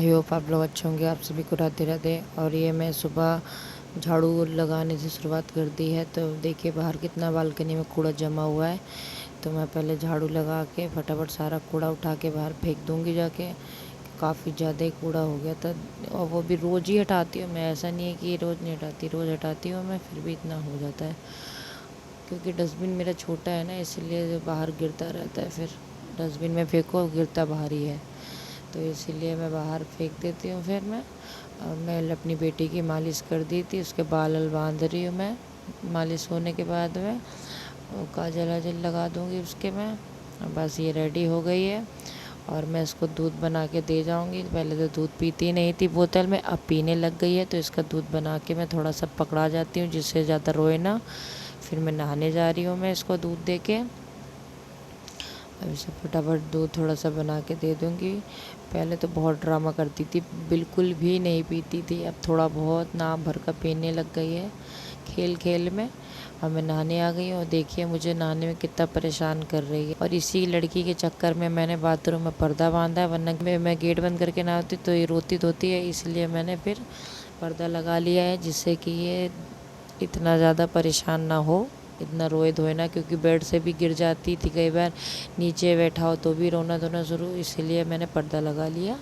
I hope आप लोग अच्छे होंगे। आप सभी को राधे राधे। और ये मैं सुबह झाड़ू लगाने से शुरुआत कर दी है। तो देखिए बाहर कितना बालकनी में कूड़ा जमा हुआ है। तो मैं पहले झाड़ू लगा के फटाफट सारा कूड़ा उठा के बाहर फेंक दूंगी जाके। काफ़ी ज़्यादा ही कूड़ा हो गया था और वो भी रोज़ ही हटाती हूँ मैं। ऐसा नहीं है कि रोज़ नहीं हटाती, रोज़ हटाती हूँ मैं, फिर भी इतना हो जाता है क्योंकि डस्टबिन मेरा छोटा है ना, इसलिए बाहर गिरता रहता है। फिर डस्टबिन में फेंको गिरता बाहर ही है, तो इसीलिए मैं बाहर फेंक देती हूँ। फिर मैं अपनी बेटी की मालिश कर दी थी, उसके बाल बांध रही हूँ मैं। मालिश होने के बाद में काजल वाजल लगा दूँगी उसके मैं। बस ये रेडी हो गई है और मैं इसको दूध बना के दे जाऊँगी। पहले तो दूध पीती नहीं थी बोतल में, अब पीने लग गई है, तो इसका दूध बना के मैं थोड़ा सा पकड़ा जाती हूँ जिससे ज़्यादा रोए ना। फिर मैं नहाने जा रही हूँ मैं इसको दूध दे के। अब इसे फटाफट दूध थोड़ा सा बना के दे दूँगी। पहले तो बहुत ड्रामा करती थी, बिल्कुल भी नहीं पीती थी, अब थोड़ा बहुत नाम भर का पीने लग गई है खेल खेल में। अब मैं नहाने आ गई हूँ और देखिए मुझे नहाने में कितना परेशान कर रही है। और इसी लड़की के चक्कर में मैंने बाथरूम में पर्दा बांधा है, वरना मैं गेट बंद करके नहाती तो ये रोती धोती है, इसलिए मैंने फिर पर्दा लगा लिया है जिससे कि ये इतना ज़्यादा परेशान ना हो, इतना रोए धोए ना। क्योंकि बेड से भी गिर जाती थी कई बार, नीचे बैठा हो तो भी रोना धोना शुरू, इसीलिए मैंने पर्दा लगा लिया।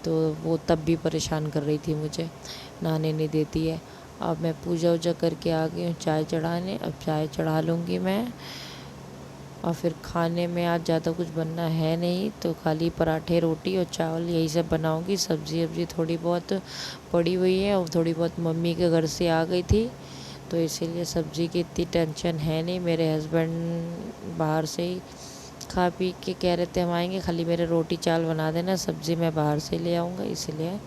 तो वो तब भी परेशान कर रही थी मुझे, नहाने नहीं देती है। अब मैं पूजा वूजा करके आ गई हूँ चाय चढ़ाने, अब चाय चढ़ा लूँगी मैं। और फिर खाने में आज ज़्यादा कुछ बनना है नहीं, तो खाली पराठे रोटी और चावल यही सब बनाऊँगी। सब्ज़ी वब्ज़ी थोड़ी बहुत पड़ी हुई है और थोड़ी बहुत मम्मी के घर से आ गई थी, तो इसीलिए सब्ज़ी की इतनी टेंशन है नहीं। मेरे हस्बैंड बाहर से ही खा पी के कह रहे थे हम आएंगे, खाली मेरे रोटी चावल बना देना, सब्ज़ी मैं बाहर से ले आऊँगा, इसलिए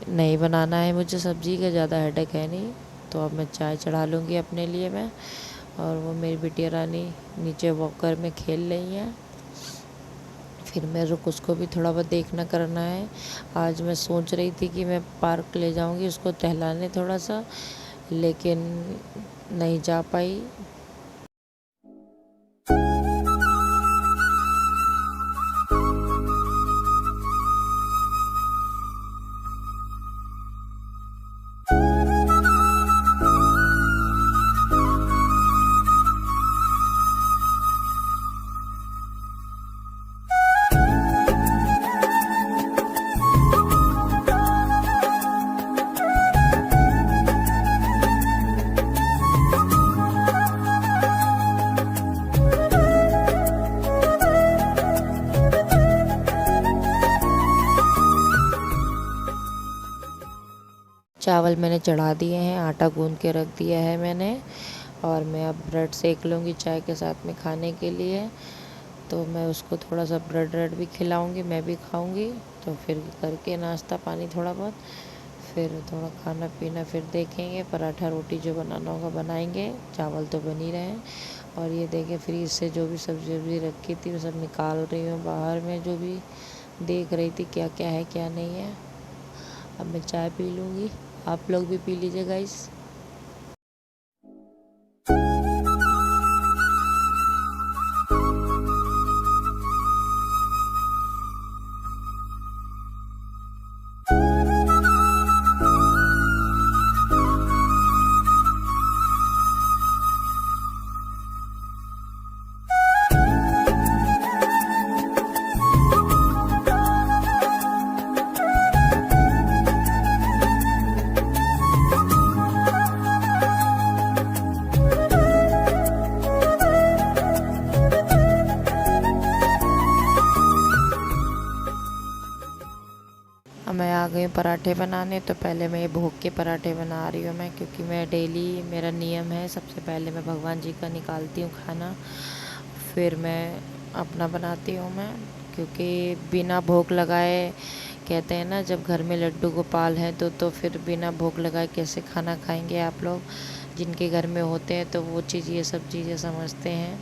नहीं बनाना है मुझे सब्ज़ी का, ज़्यादा हेडेक है नहीं। तो अब मैं चाय चढ़ा लूँगी अपने लिए मैं। और वो मेरी बिटिया रानी नीचे वॉकर में खेल रही है। फिर मैं रुक उसको भी थोड़ा बहुत देखना करना है। आज मैं सोच रही थी कि मैं पार्क ले जाऊंगी उसको टहलाने थोड़ा सा, लेकिन नहीं जा पाई। चावल मैंने चढ़ा दिए हैं, आटा गूंद के रख दिया है मैंने। और मैं अब ब्रेड सेक लूँगी चाय के साथ में खाने के लिए। तो मैं उसको थोड़ा सा ब्रेड रेड भी खिलाऊँगी, मैं भी खाऊँगी। तो फिर करके नाश्ता पानी थोड़ा बहुत, फिर थोड़ा खाना पीना फिर देखेंगे। पराठा रोटी जो बनाना होगा बनाएंगे, चावल तो बन ही रहे हैं। और ये देखें फ्रीज से जो भी सब्जी वब्जी रखी थी वो सब निकाल रही हूँ बाहर में, जो भी देख रही थी क्या क्या है क्या नहीं है। अब मैं चाय पी लूँगी, आप लोग भी पी लीजिए गाइस। अब मैं आ गई हूँ पराठे बनाने। तो पहले मैं ये भोग के पराठे बना रही हूँ मैं, क्योंकि मैं डेली मेरा नियम है, सबसे पहले मैं भगवान जी का निकालती हूँ खाना, फिर मैं अपना बनाती हूँ मैं। क्योंकि बिना भोग लगाए, कहते हैं ना जब घर में लड्डू गोपाल है तो फिर बिना भोग लगाए कैसे खाना खाएंगे आप लोग। जिनके घर में होते हैं तो वो चीज़, ये सब चीज़ें समझते हैं,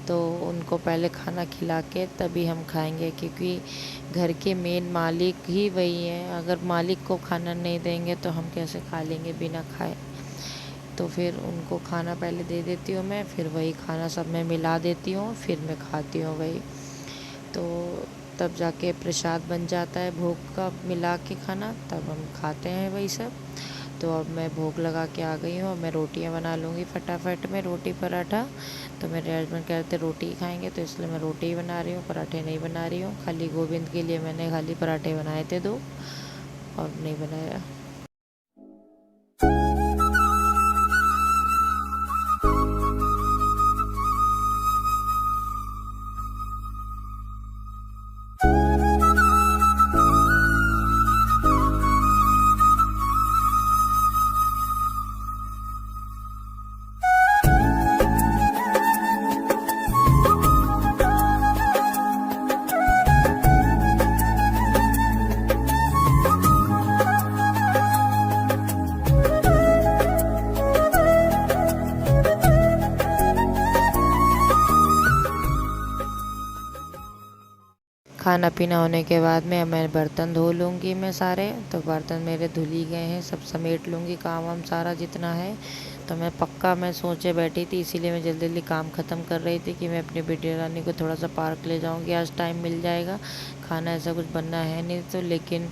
तो उनको पहले खाना खिला के तभी हम खाएंगे। क्योंकि घर के मेन मालिक ही वही हैं, अगर मालिक को खाना नहीं देंगे तो हम कैसे खा लेंगे बिना खाए। तो फिर उनको खाना पहले दे देती हूँ मैं, फिर वही खाना सब में मिला देती हूँ, फिर मैं खाती हूँ वही। तो तब जाके प्रसाद बन जाता है भोग का मिला के खाना, तब हम खाते हैं वही सब। तो अब मैं भोग लगा के आ गई हूँ। मैं रोटियाँ बना लूँगी फटाफट में, रोटी पराठा। तो मेरे हस्बैंड कह रहे थे रोटी ही खाएंगे, तो इसलिए मैं रोटी ही बना रही हूँ, पराठे नहीं बना रही हूँ। खाली गोविंद के लिए मैंने खाली पराठे बनाए थे 2, और नहीं बनाया। खाना पीना होने के बाद में मैं बर्तन धो लूँगी मैं सारे। तो बर्तन मेरे धुल ही गए हैं, सब समेट लूँगी काम वाम सारा जितना है। तो मैं सोचे बैठी थी, इसीलिए मैं जल्दी जल्दी काम ख़त्म कर रही थी कि मैं अपनी बेटी रानी को थोड़ा सा पार्क ले जाऊँगी, आज टाइम मिल जाएगा। खाना ऐसा कुछ बनना है नहीं तो, लेकिन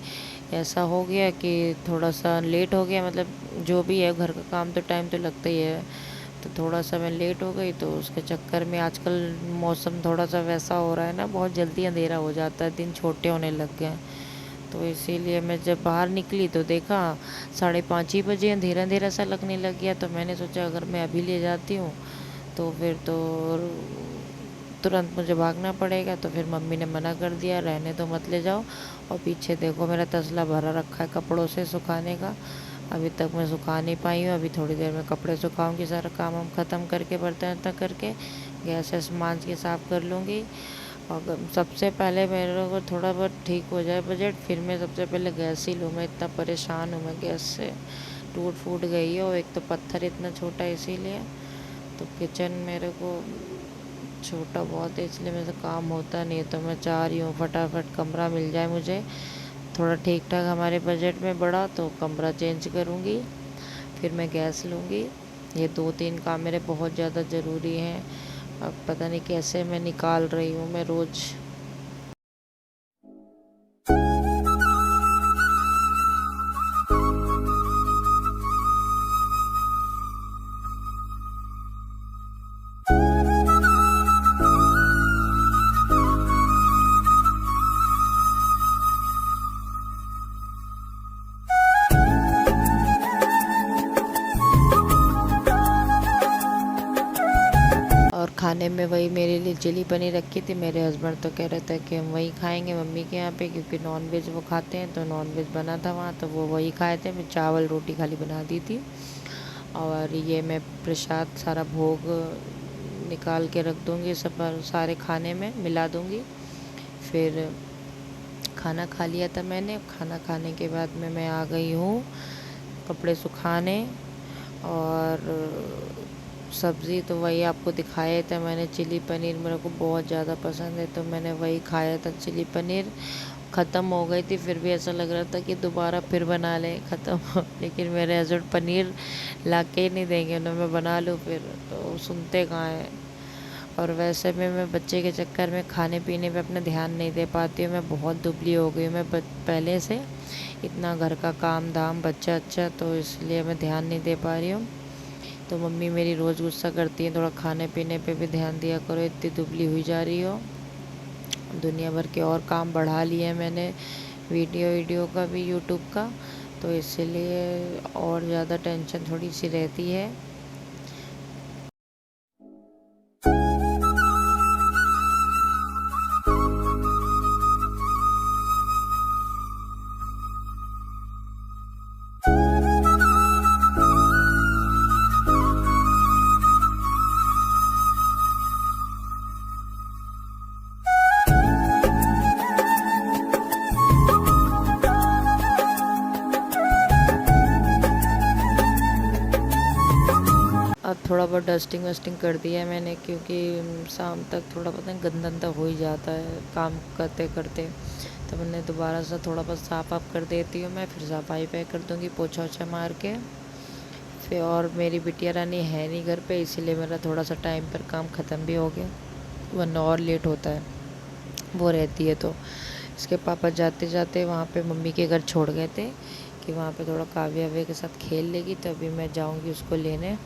ऐसा हो गया कि थोड़ा सा लेट हो गया। मतलब जो भी है घर का काम तो टाइम तो लगता ही है, तो थोड़ा सा मैं लेट हो गई। तो उसके चक्कर में आजकल मौसम थोड़ा सा वैसा हो रहा है ना, बहुत जल्दी अंधेरा हो जाता है, दिन छोटे होने लग गए हैं। तो इसीलिए मैं जब बाहर निकली तो देखा 5:30 ही बजे, अंधेरा अंधेरा सा लगने लग गया। तो मैंने सोचा अगर मैं अभी ले जाती हूँ तो फिर तो तुरंत मुझे भागना पड़ेगा। तो फिर मम्मी ने मना कर दिया, रहने दो मत ले जाओ। और पीछे देखो मेरा तसला भरा रखा है कपड़ों से सुखाने का, अभी तक मैं सुखा नहीं पाई हूँ। अभी थोड़ी देर में कपड़े सुखाऊंगी, सारा काम हम ख़त्म करके बर्तन तक करके गैस वैस मांज के साफ़ कर लूँगी। और सबसे पहले मेरे को थोड़ा बहुत ठीक हो जाए बजट, फिर मैं सबसे पहले गैस ही लूँ। मैं इतना परेशान हूँ, मैं गैस से टूट फूट गई है, और एक तो पत्थर इतना छोटा है इसीलिए। तो किचन मेरे को छोटा बहुत है, इसलिए मेरे से काम होता नहीं है। तो मैं चाह रही हूँ फटाफट कमरा मिल जाए मुझे थोड़ा ठीक ठाक हमारे बजट में बड़ा, तो कमरा चेंज करूँगी, फिर मैं गैस लूँगी। ये 2-3 काम मेरे बहुत ज़्यादा ज़रूरी हैं। अब पता नहीं कैसे मैं निकाल रही हूँ मैं रोज़। और खाने में वही मेरे लिए चिली पनीर रखी थी। मेरे हस्बैंड तो कह रहे थे कि हम वही खाएंगे मम्मी के यहाँ पे, क्योंकि नॉनवेज वो खाते हैं। तो नॉनवेज बना था वहाँ, तो वो वही खाए थे। मैं चावल रोटी खाली बना दी थी। और ये मैं प्रसाद सारा भोग निकाल के रख दूँगी, सब सारे खाने में मिला दूँगी। फिर खाना खा लिया था मैंने। खाना खाने के बाद में मैं आ गई हूँ कपड़े सुखाने। और सब्ज़ी तो वही आपको दिखाया था मैंने, चिली पनीर मेरे को बहुत ज़्यादा पसंद है, तो मैंने वही खाया था चिली पनीर। ख़त्म हो गई थी, फिर भी ऐसा लग रहा था कि दोबारा फिर बना लें, ख़त्म हो। लेकिन मेरे हस्बैंड पनीर ला के ही नहीं देंगे उन्हें, मैं बना लूँ फिर, तो सुनते कहाँ हैं। और वैसे भी मैं बच्चे के चक्कर में खाने पीने पे अपना ध्यान नहीं दे पाती हूँ। मैं बहुत दुबली हो गई हूँ मैं पहले से, इतना घर का काम धाम बच्चा अच्छा, तो इसलिए मैं ध्यान नहीं दे पा रही हूँ। तो मम्मी मेरी रोज़ गुस्सा करती है, थोड़ा खाने पीने पे भी ध्यान दिया करो, इतनी दुबली हुई जा रही हो। दुनिया भर के और काम बढ़ा लिए मैंने, वीडियो का भी यूट्यूब का, तो इसलिए और ज़्यादा टेंशन थोड़ी सी रहती है। अब थोड़ा बहुत डस्टिंग वस्टिंग कर दिया है मैंने, क्योंकि शाम तक थोड़ा पता नहीं गंदा गंदा हो ही जाता है काम करते करते। तो मैंने दोबारा से थोड़ा बहुत साफ वाफ कर देती हूँ मैं, फिर सफाई पे कर दूँगी पोछा ओछा मार के फिर। और मेरी बिटिया रानी है नहीं घर पे, इसीलिए मेरा थोड़ा सा टाइम पर काम ख़त्म भी हो गया, वरना और लेट होता है। वो रहती है। तो इसके पापा जाते जाते वहाँ पे मम्मी के घर छोड़ गए थे कि वहाँ पे थोड़ा काव्या के साथ खेल लेगी, तो अभी मैं जाऊँगी उसको लेने।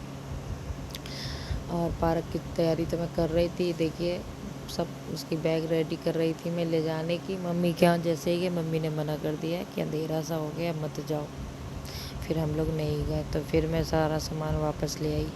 और पार्क की तैयारी तो मैं कर रही थी, देखिए सब उसकी बैग रेडी कर रही थी मैं ले जाने की। मम्मी के यहाँ जैसे ही मम्मी ने मना कर दिया कि अंधेरा सा हो गया मत जाओ, फिर हम लोग नहीं गए। तो फिर मैं सारा सामान वापस ले आई।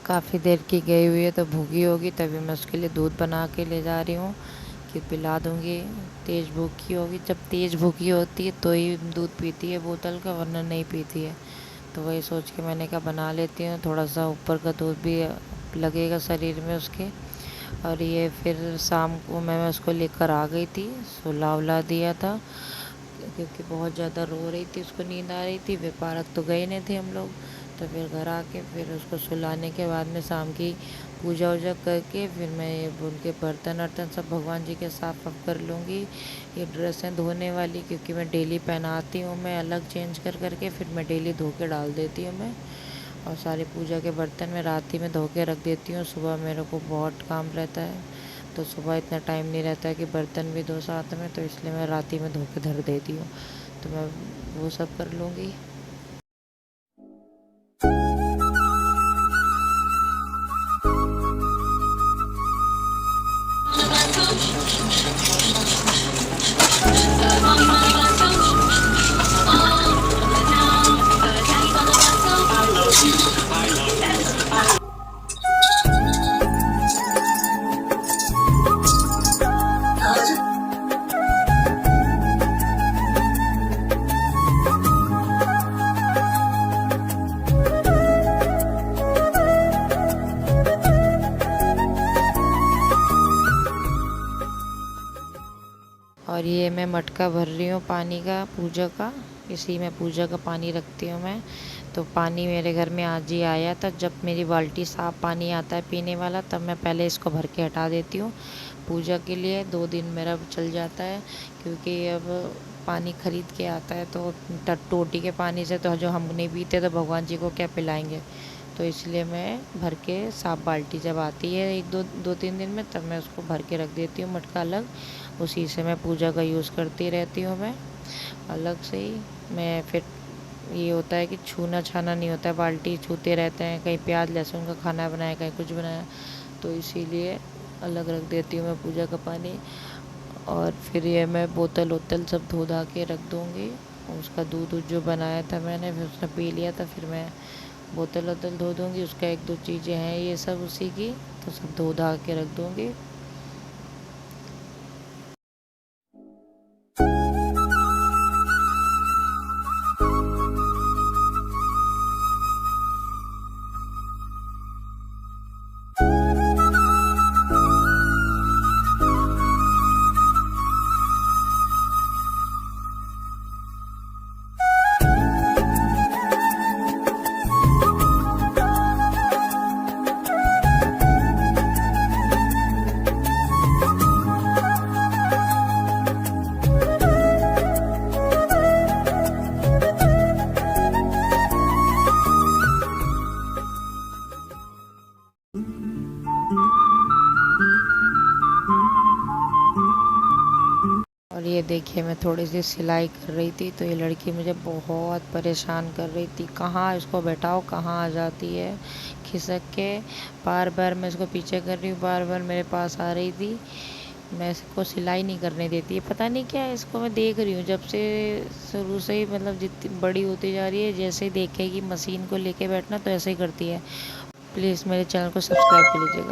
काफ़ी देर की गई हुई है तो भूखी होगी, तभी मैं उसके लिए दूध बना के ले जा रही हूँ कि पिला दूँगी। तेज़ भूखी होगी, जब तेज़ भूखी होती है तो ही दूध पीती है बोतल का, वरना नहीं पीती है। तो वही सोच के मैंने कहा बना लेती हूँ, थोड़ा सा ऊपर का दूध भी लगेगा शरीर में उसके। और ये फिर शाम को मैं उसको लेकर आ गई थी, सुला उला दिया था क्योंकि बहुत ज़्यादा रो रही थी, उसको नींद आ रही थी। फिर पार्क तो गए नहीं थे हम लोग, तो फिर घर आके फिर उसको सुलाने के बाद में शाम की पूजा वूजा करके फिर मैं ये उनके बर्तन वर्तन सब भगवान जी के साफ वाफ कर लूँगी। ये ड्रेसें धोने वाली क्योंकि मैं डेली पहनाती हूँ, मैं अलग चेंज कर करके फिर मैं डेली धो के डाल देती हूँ मैं। और सारी पूजा के बर्तन मैं रात ही में धो के रख देती हूँ, सुबह मेरे को बहुत काम रहता है, तो सुबह इतना टाइम नहीं रहता है कि बर्तन भी धो साथ में, तो इसलिए मैं रात ही में धो के धर देती हूँ। तो मैं वो सब कर लूँगी। और ये मैं मटका भर रही हूँ पानी का पूजा का, इसी में पूजा का पानी रखती हूँ मैं। तो पानी मेरे घर में आज ही आया था, जब मेरी बाल्टी साफ पानी आता है पीने वाला तब मैं पहले इसको भर के हटा देती हूँ पूजा के लिए। 2 दिन मेरा चल जाता है क्योंकि अब पानी खरीद के आता है, तो टोटी के पानी से तो जो हम नहीं पीते तो भगवान जी को क्या पिलाएंगे। तो इसलिए मैं भर के साफ बाल्टी जब आती है 1-2-3 दिन में, तब मैं उसको भर के रख देती हूँ मटका अलग, उसी से मैं पूजा का यूज़ करती रहती हूँ मैं अलग से ही। मैं फिर ये होता है कि छूना छाना नहीं होता है, बाल्टी छूते रहते हैं, कहीं प्याज लहसुन का खाना बनाया कहीं कुछ बनाया, तो इसीलिए अलग रख देती हूँ मैं पूजा का पानी। और फिर ये मैं बोतल वोतल सब धो धा के रख दूँगी। उसका दूध जो बनाया था मैंने फिर उसने पी लिया था, फिर मैं बोतल वोतल धो दूँगी। उसका 1-2 चीज़ें हैं ये सब उसी की, तो सब धो धा के रख दूँगी। और ये देखिए मैं थोड़ी सी सिलाई कर रही थी, तो ये लड़की मुझे बहुत परेशान कर रही थी, कहाँ इसको बैठाओ कहाँ आ जाती है खिसक के। बार बार मैं इसको पीछे कर रही हूँ, बार बार मेरे पास आ रही थी। मैं इसको सिलाई नहीं करने देती है, पता नहीं क्या है इसको। मैं देख रही हूँ जब से शुरू से ही, मतलब जितनी बड़ी होती जा रही है, जैसे ही देखेगी मशीन को लेके बैठना तो ऐसे ही करती है। प्लीज़ मेरे चैनल को सब्सक्राइब कर लीजिएगा।